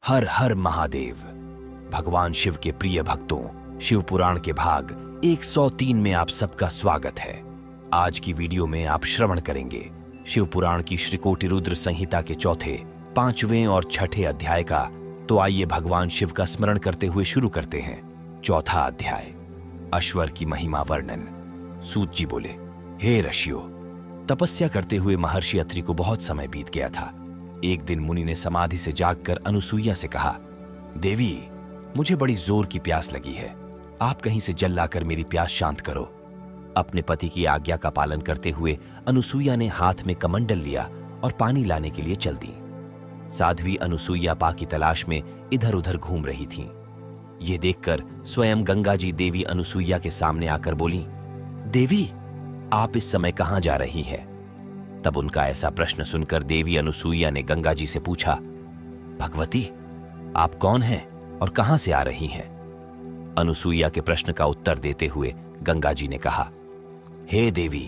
हर हर महादेव। भगवान शिव के प्रिय भक्तों, शिव पुराण के भाग 103 में आप सबका स्वागत है। आज की वीडियो में आप श्रवण करेंगे शिव पुराण की श्रीकोटि रुद्र संहिता के चौथे, 5वें और 6ठे अध्याय का। तो आइए भगवान शिव का स्मरण करते हुए शुरू करते हैं। चौथा अध्याय, अश्वर की महिमा वर्णन। सूत जी बोले, हे ऋषियों, तपस्या करते हुए महर्षि अत्रि को बहुत समय बीत गया था। एक दिन मुनि ने समाधि से जागकर अनुसूया से कहा, देवी, मुझे बड़ी जोर की प्यास लगी है। आप कहीं से जल लाकर मेरी प्यास शांत करो। अपने पति की आज्ञा का पालन करते हुए अनुसूया ने हाथ में कमंडल लिया और पानी लाने के लिए चल दी। साध्वी अनुसूया पा की तलाश में इधर उधर घूम रही थीं। ये देखकर स्वयं गंगा जी देवी अनुसूया के सामने आकर बोली, देवी, आप इस समय कहां जा रही हैं? तब उनका ऐसा प्रश्न सुनकर देवी अनुसूया ने गंगा जी से पूछा, भगवती, आप कौन हैं और कहां से आ रही हैं? अनुसूया के प्रश्न का उत्तर देते हुए गंगा जी ने कहा, हे देवी,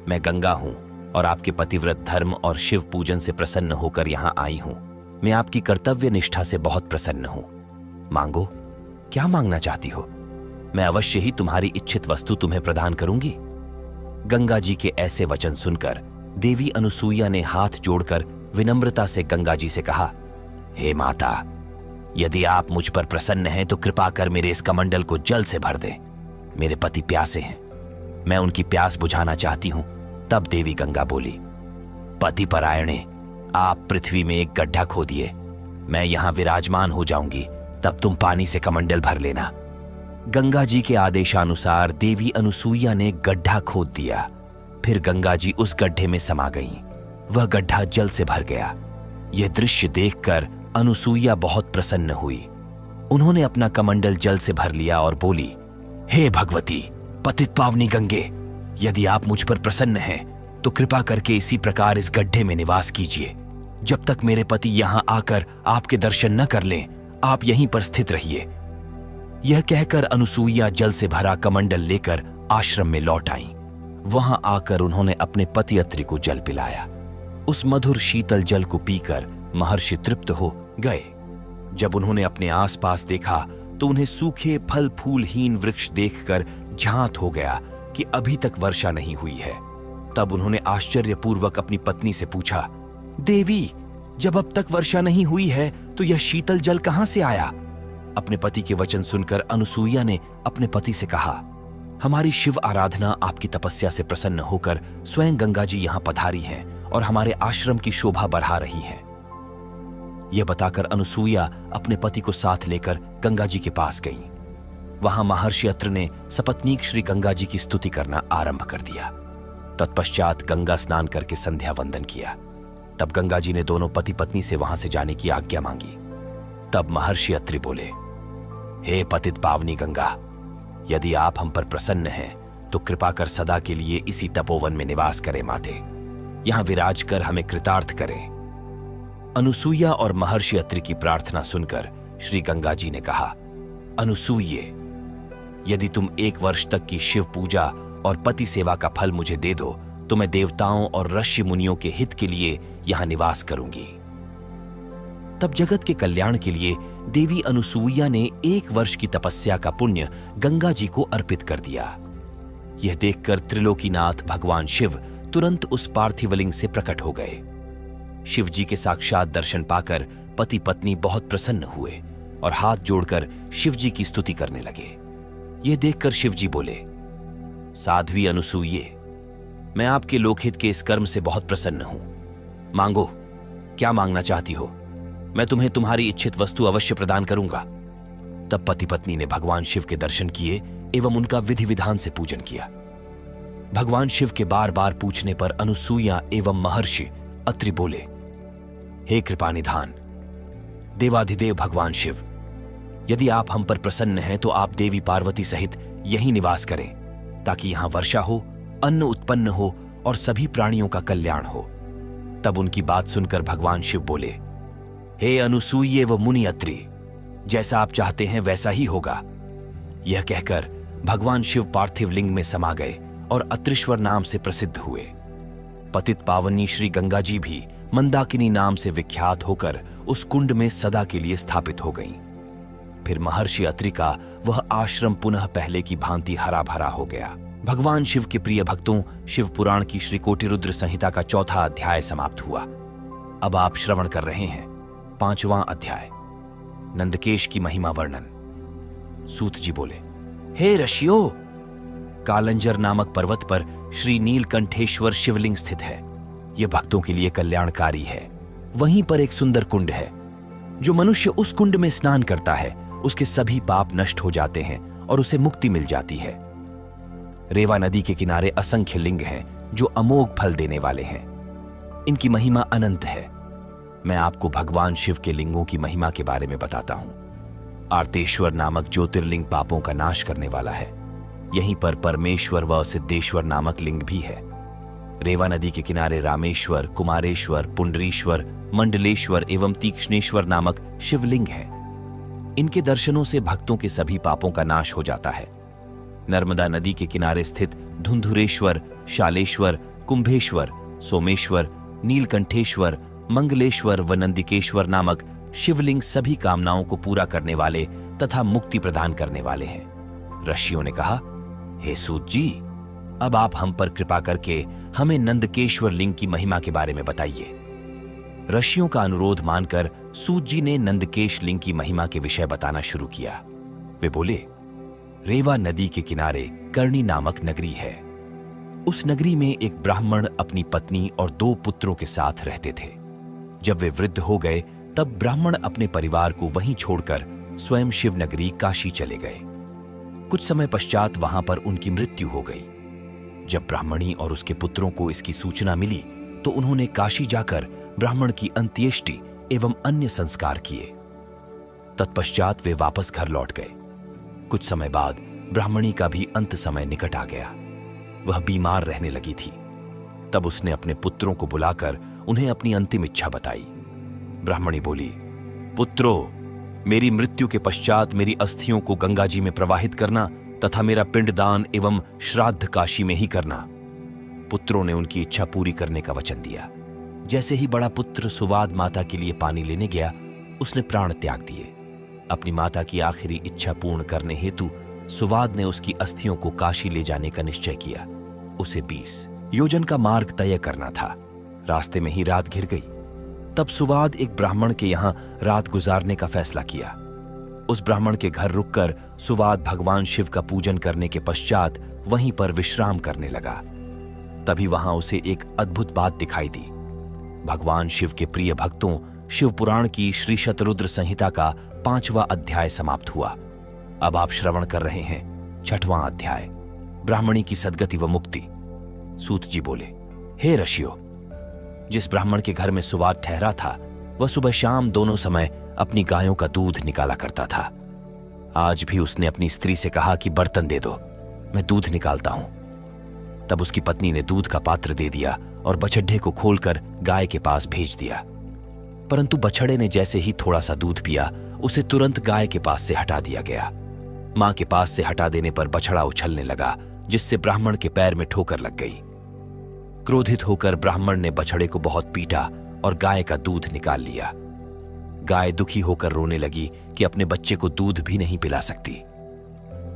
मैं गंगा हूं और आपके पतिव्रत धर्म और शिव पूजन से प्रसन्न होकर यहां आई हूं। मैं आपकी कर्तव्य निष्ठा से बहुत प्रसन्न हूं। मांगो, क्या मांगना चाहती हो? मैं अवश्य ही तुम्हारी इच्छित वस्तु तुम्हें प्रदान करूंगी। गंगा जी के ऐसे वचन सुनकर देवी अनुसूया ने हाथ जोड़कर विनम्रता से गंगा जी से कहा, हे माता, यदि आप मुझ पर प्रसन्न हैं तो कृपा कर मेरे इस कमंडल को जल से भर दें। मेरे पति प्यासे हैं, मैं उनकी प्यास बुझाना चाहती हूं। तब देवी गंगा बोली, पति परायणे, आप पृथ्वी में एक गड्ढा खोदिए, मैं यहां विराजमान हो जाऊंगी, तब तुम पानी से कमंडल भर लेना। गंगा जी के आदेशानुसार देवी अनुसूया ने गड्ढा खोद दिया। फिर गंगा जी उस गड्ढे में समा गईं। वह गड्ढा जल से भर गया। यह दृश्य देखकर अनुसूया बहुत प्रसन्न हुई। उन्होंने अपना कमंडल जल से भर लिया और बोली, हे भगवती, पतित पावनी गंगे, यदि आप मुझ पर प्रसन्न हैं तो कृपा करके इसी प्रकार इस गड्ढे में निवास कीजिए। जब तक मेरे पति यहां आकर आपके दर्शन न कर लें, आप यहीं पर स्थित रहिए। यह कहकर अनुसूया जल से भरा कमंडल लेकर आश्रम में लौट आईं। वहां आकर उन्होंने अपने पति अत्रि को जल पिलाया। उस मधुर शीतल जल को पीकर महर्षि तृप्त हो गए। जब उन्होंने अपने आसपास देखा तो उन्हें सूखे फल फूलहीन वृक्ष देखकर झांत हो गया कि अभी तक वर्षा नहीं हुई है। तब उन्होंने आश्चर्यपूर्वक अपनी पत्नी से पूछा, देवी, जब अब तक वर्षा नहीं हुई है तो यह शीतल जल कहां से आया? अपने पति के वचन सुनकर अनुसूया ने अपने पति से कहा, हमारी शिव आराधना आपकी तपस्या से प्रसन्न होकर स्वयं गंगा जी यहां पधारी हैं और हमारे आश्रम की शोभा बढ़ा रही हैं। यह बताकर अनुसूया अपने पति को साथ लेकर गंगा जी के पास गईं। वहां महर्षि अत्रि ने सपत्नीक श्री गंगा जी की स्तुति करना आरंभ कर दिया। तत्पश्चात गंगा स्नान करके संध्या वंदन किया। तब गंगा जी ने दोनों पति पत्नी से वहां से जाने की आज्ञा मांगी। तब महर्षि अत्रि बोले, हे पतित पावनी गंगा, यदि आप हम पर प्रसन्न हैं तो कृपा कर सदा के लिए इसी तपोवन में निवास करें माते। यहां विराज कर हमें कृतार्थ करें। अनुसूया और महर्षि अत्रि की प्रार्थना सुनकर श्री गंगा जी ने कहा, अनुसूये, यदि तुम 1 वर्ष तक की शिव पूजा और पति सेवा का फल मुझे दे दो तो मैं देवताओं और ऋषि मुनियों के हित के लिए यहां निवास करूंगी। तब जगत के कल्याण के लिए देवी अनुसूया ने 1 वर्ष की तपस्या का पुण्य गंगा जी को अर्पित कर दिया। यह देखकर त्रिलोकीनाथ भगवान शिव तुरंत उस पार्थिवलिंग से प्रकट हो गए। शिव जी के साक्षात दर्शन पाकर पति पत्नी बहुत प्रसन्न हुए और हाथ जोड़कर शिव जी की स्तुति करने लगे। यह देखकर शिव जी बोले, साध्वी अनुसूये, मैं आपके लोकहित के इस कर्म से बहुत प्रसन्न हूं। मांगो, क्या मांगना चाहती हो? मैं तुम्हें तुम्हारी इच्छित वस्तु अवश्य प्रदान करूंगा। तब पति पत्नी ने भगवान शिव के दर्शन किए एवं उनका विधि विधान से पूजन किया। भगवान शिव के बार बार पूछने पर अनुसूया एवं महर्षि अत्रि बोले, हे कृपानिधान, देवाधिदेव भगवान शिव, यदि आप हम पर प्रसन्न हैं तो आप देवी पार्वती सहित यहीं निवास करें, ताकि यहां वर्षा हो, अन्न उत्पन्न हो और सभी प्राणियों का कल्याण हो। तब उनकी बात सुनकर भगवान शिव बोले, हे अनुसूये व मुनि अत्रि, जैसा आप चाहते हैं वैसा ही होगा। यह कहकर भगवान शिव पार्थिव लिंग में समा गए और अत्रिश्वर नाम से प्रसिद्ध हुए। पतित पावनी श्री गंगा जी भी मंदाकिनी नाम से विख्यात होकर उस कुंड में सदा के लिए स्थापित हो गईं। फिर महर्षि अत्रि का वह आश्रम पुनः पहले की भांति हरा भरा हो गया। भगवान शिव के प्रिय भक्तों, शिव पुराण की श्री कोटिरुद्र संहिता का 4था अध्याय समाप्त हुआ। अब आप श्रवण कर रहे हैं 5वां अध्याय, नंदकेश की महिमा वर्णन। सूत जी बोले, हे ऋषियों, कालंजर नामक पर्वत पर श्री नीलकंठेश्वर शिवलिंग स्थित है। यह भक्तों के लिए कल्याणकारी है। वहीं पर एक सुंदर कुंड है। जो मनुष्य उस कुंड में स्नान करता है उसके सभी पाप नष्ट हो जाते हैं और उसे मुक्ति मिल जाती है। रेवा नदी के किनारे असंख्य लिंग हैं जो अमोघ फल देने वाले हैं। इनकी महिमा अनंत है। मैं आपको भगवान शिव के लिंगों की महिमा के बारे में बताता हूं। आर्तेश्वर नामक ज्योतिर्लिंग पापों का नाश करने वाला है। यहीं पर परमेश्वर व सिद्धेश्वर नामक लिंग भी है। रेवा नदी के किनारे रामेश्वर, कुमारेश्वर, पुंडरीश्वर, मंडलेश्वर एवं तीक्ष्णेश्वर नामक शिवलिंग हैं। इनके दर्शनों से भक्तों के सभी पापों का नाश हो जाता है। नर्मदा नदी के किनारे स्थित धुंधुरेश्वर, शालेश्वर, कुंभेश्वर, सोमेश्वर, नीलकंठेश्वर, मंगलेश्वर व नंदिकेश्वर नामक शिवलिंग सभी कामनाओं को पूरा करने वाले तथा मुक्ति प्रदान करने वाले हैं। ऋषियों ने कहा, हे सूत जी, अब आप हम पर कृपा करके हमें नंदकेश्वर लिंग की महिमा के बारे में बताइए। ऋषियों का अनुरोध मानकर सूत जी ने नंदकेश लिंग की महिमा के विषय बताना शुरू किया। वे बोले, रेवा नदी के किनारे कर्णी नामक नगरी है। उस नगरी में एक ब्राह्मण अपनी पत्नी और 2 पुत्रों के साथ रहते थे। जब वे वृद्ध हो गए तब ब्राह्मण अपने परिवार को वहीं छोड़कर स्वयं शिवनगरी काशी चले गए। कुछ समय पश्चात वहां पर उनकी मृत्यु हो गई। जब ब्राह्मणी और उसके पुत्रों को इसकी सूचना मिली तो उन्होंने काशी जाकर ब्राह्मण की अंत्येष्टि एवं अन्य संस्कार किए। तत्पश्चात वे वापस घर लौट गए। कुछ समय बाद ब्राह्मणी का भी अंत समय निकट आ गया। वह बीमार रहने लगी थी। तब उसने अपने पुत्रों को बुलाकर उन्हें अपनी अंतिम इच्छा बताई। ब्राह्मणी बोली, पुत्रों, मेरी मृत्यु के पश्चात मेरी अस्थियों को गंगा जी में प्रवाहित करना तथा मेरा पिंडदान एवं श्राद्ध काशी में ही करना। पुत्रों ने उनकी इच्छा पूरी करने का वचन दिया। जैसे ही बड़ा पुत्र सुवाद माता के लिए पानी लेने गया, उसने प्राण त्याग दिए। अपनी माता की आखिरी इच्छा पूर्ण करने हेतु सुवाद ने उसकी अस्थियों को काशी ले जाने का निश्चय किया। उसे 20 योजन का मार्ग तय करना था। रास्ते में ही रात घिर गई। तब सुवाद एक ब्राह्मण के यहां रात गुजारने का फैसला किया। उस ब्राह्मण के घर रुककर सुवाद भगवान शिव का पूजन करने के पश्चात वहीं पर विश्राम करने लगा। तभी वहां उसे एक अद्भुत बात दिखाई दी। भगवान शिव के प्रिय भक्तों, शिव पुराण की श्री शतरुद्र संहिता का 5वां अध्याय समाप्त हुआ। अब आप श्रवण कर रहे हैं 6वां अध्याय, ब्राह्मणी की सद्गति व मुक्ति। सूत जी बोले, हे ऋषियों, जिस ब्राह्मण के घर में सुवाद ठहरा था वह सुबह शाम दोनों समय अपनी गायों का दूध निकाला करता था। आज भी उसने अपनी स्त्री से कहा कि बर्तन दे दो, मैं दूध निकालता हूं। तब उसकी पत्नी ने दूध का पात्र दे दिया और बछड्डे को खोलकर गाय के पास भेज दिया। परंतु बछड़े ने जैसे ही थोड़ा सा दूध पिया, उसे तुरंत गाय के पास से हटा दिया गया। मां के पास से हटा देने पर बछड़ा उछलने लगा, जिससे ब्राह्मण के पैर में ठोकर लग गई। क्रोधित होकर ब्राह्मण ने बछड़े को बहुत पीटा और गाय का दूध निकाल लिया। गाय दुखी होकर रोने लगी कि अपने बच्चे को दूध भी नहीं पिला सकती।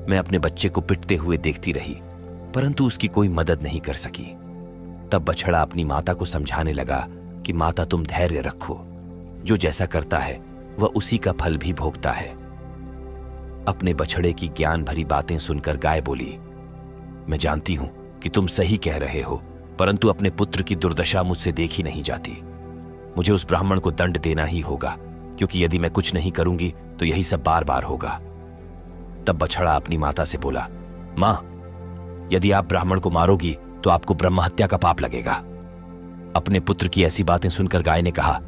मैं अपने बच्चे को पिटते हुए देखती रही, परंतु उसकी कोई मदद नहीं कर सकी। तब बछड़ा अपनी माता को समझाने लगा कि माता, तुम धैर्य रखो, जो जैसा करता है वह उसी का फल भी भोगता है। अपने बछड़े की ज्ञान भरी बातें सुनकर गाय बोली, मैं जानती हूं कि तुम सही कह रहे हो, परंतु अपने पुत्र की दुर्दशा मुझसे देखी नहीं जाती। मुझे उस ब्राह्मण को दंड देना ही होगा, क्योंकि यदि मैं कुछ नहीं करूंगी तो यही सब बार बार होगा। तब बछड़ा अपनी माता से बोला, मां, यदि आप ब्राह्मण को मारोगी तो आपको ब्रह्म हत्या का पाप लगेगा। अपने पुत्र की ऐसी बातें सुनकर गाय ने कहा,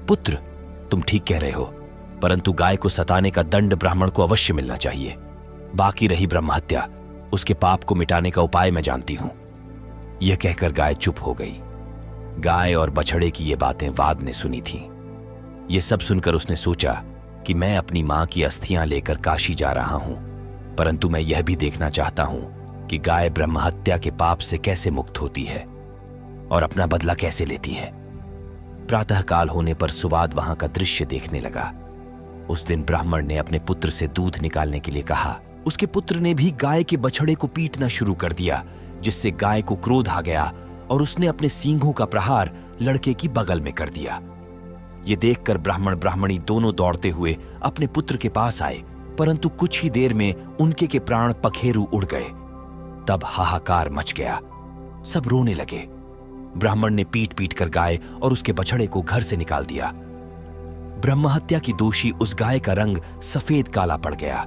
पुत्र, तुम ठीक कह रहे हो, परंतु गाय को सताने का दंड ब्राह्मण को अवश्य मिलना चाहिए। बाकी रही ब्रह्म हत्या, उसके पाप को मिटाने का उपाय मैं जानती हूं। यह कहकर गाय चुप हो गई। गाय और बछड़े की ये बातें वाद ने सुनी थीं। ये सब सुनकर उसने सोचा कि मैं अपनी मां की अस्थियां लेकर काशी जा रहा हूं, परंतु मैं यह भी देखना चाहता हूं कि गाय ब्रह्म हत्या के पाप से कैसे मुक्त होती है और अपना बदला कैसे लेती है। प्रातःकाल होने पर सुवाद वहां का दृश्य देखने लगा। उस दिन ब्राह्मण ने अपने पुत्र से दूध निकालने के लिए कहा। उसके पुत्र ने भी गाय के बछड़े को पीटना शुरू कर दिया, जिससे गाय को क्रोध आ गया और उसने अपने सींगों का प्रहार लड़के की बगल में कर दिया। ये देखकर ब्राह्मण ब्राह्मणी दोनों दौड़ते हुए अपने पुत्र के पास आए, परंतु कुछ ही देर में उनके के प्राण पखेरु उड़ गए। तब हाहाकार मच गया, सब रोने लगे। ब्राह्मण ने पीट पीट कर गाय और उसके बछड़े को घर से निकाल दिया। ब्रह्महत्या की दोषी उस गाय का रंग सफेद काला पड़ गया।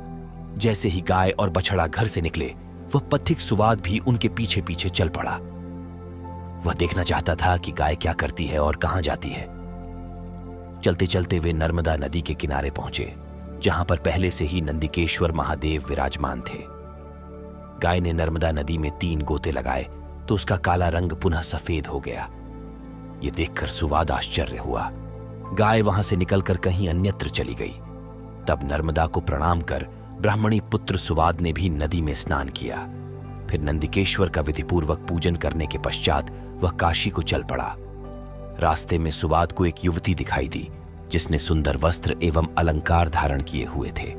जैसे ही गाय और बछड़ा घर से निकले, वह पथिक सुवाद भी उनके पीछे पीछे चल पड़ा। वह देखना चाहता था कि गाय क्या करती है और कहां जाती है। चलते चलते वे नर्मदा नदी के किनारे पहुंचे, जहां पर पहले से ही नंदिकेश्वर महादेव विराजमान थे। गाय ने नर्मदा नदी में 3 गोते लगाए तो उसका काला रंग पुनः सफेद हो गया। यह देखकर सुवाद आश्चर्य हुआ। गाय वहां से निकलकर कहीं अन्यत्र चली गई। तब नर्मदा को प्रणाम कर ब्राह्मणी पुत्र सुवाद ने भी नदी में स्नान किया। फिर नंदिकेश्वर का विधिपूर्वक पूजन करने के पश्चात वह काशी को चल पड़ा। रास्ते में सुवाद को एक युवती दिखाई दी, जिसने सुंदर वस्त्र एवं अलंकार धारण किए हुए थे।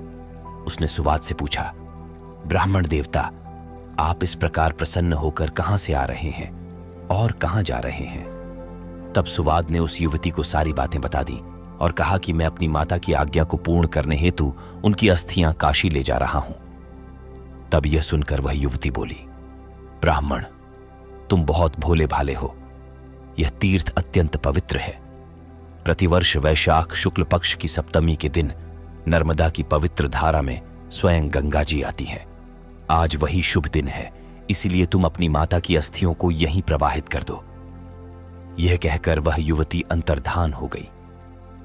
उसने सुवाद से पूछा, ब्राह्मण देवता, आप इस प्रकार प्रसन्न होकर कहां से आ रहे हैं और कहां जा रहे हैं? तब सुवाद ने उस युवती को सारी बातें बता दी और कहा कि मैं अपनी माता की आज्ञा को पूर्ण करने हेतु उनकी अस्थियां काशी ले जा रहा हूं। तब यह सुनकर वह युवती बोली, ब्राह्मण, तुम बहुत भोले भाले हो। यह तीर्थ अत्यंत पवित्र है। प्रतिवर्ष वैशाख शुक्ल पक्ष की सप्तमी के दिन नर्मदा की पवित्र धारा में स्वयं गंगा जी आती है। आज वही शुभ दिन है, इसलिए तुम अपनी माता की अस्थियों को यहीं प्रवाहित कर दो। यह कहकर वह युवती अंतर्धान हो गई।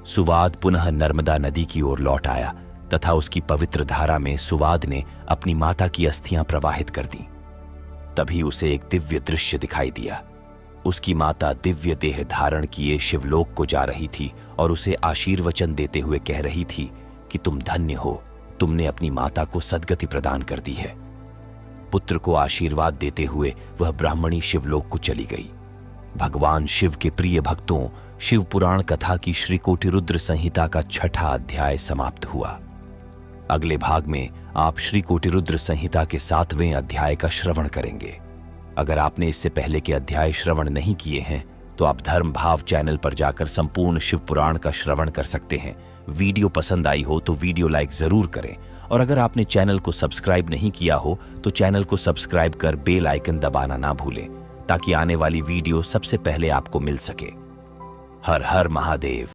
सुवाद पुनः नर्मदा नदी की ओर लौट आया तथा उसकी पवित्र धारा में सुवाद ने अपनी माता की अस्थियां प्रवाहित कर दी। तभी उसे एक दिव्य दृश्य दिखाई दिया। उसकी माता दिव्य देह धारण किए शिवलोक को जा रही थी और उसे आशीर्वचन देते हुए कह रही थी कि तुम धन्य हो, तुमने अपनी माता को सद्गति प्रदान कर दी है। पुत्र को आशीर्वाद देते हुए वह ब्राह्मणी शिवलोक को चली गई। भगवान शिव के प्रिय भक्तों, शिव पुराण कथा की श्री कोटिरुद्र संहिता का 6वां अध्याय समाप्त हुआ। अगले भाग में आप श्री कोटिरुद्र संहिता के 7वें अध्याय का श्रवण करेंगे। अगर आपने इससे पहले के अध्याय श्रवण नहीं किए हैं तो आप धर्म भाव चैनल पर जाकर संपूर्ण शिव पुराण का श्रवण कर सकते हैं। वीडियो पसंद आई हो तो वीडियो लाइक जरूर करें, और अगर आपने चैनल को सब्सक्राइब नहीं किया हो तो चैनल को सब्सक्राइब कर बेल आइकन दबाना ना भूलें, ताकि आने वाली वीडियो सबसे पहले आपको मिल सके। हर हर महादेव।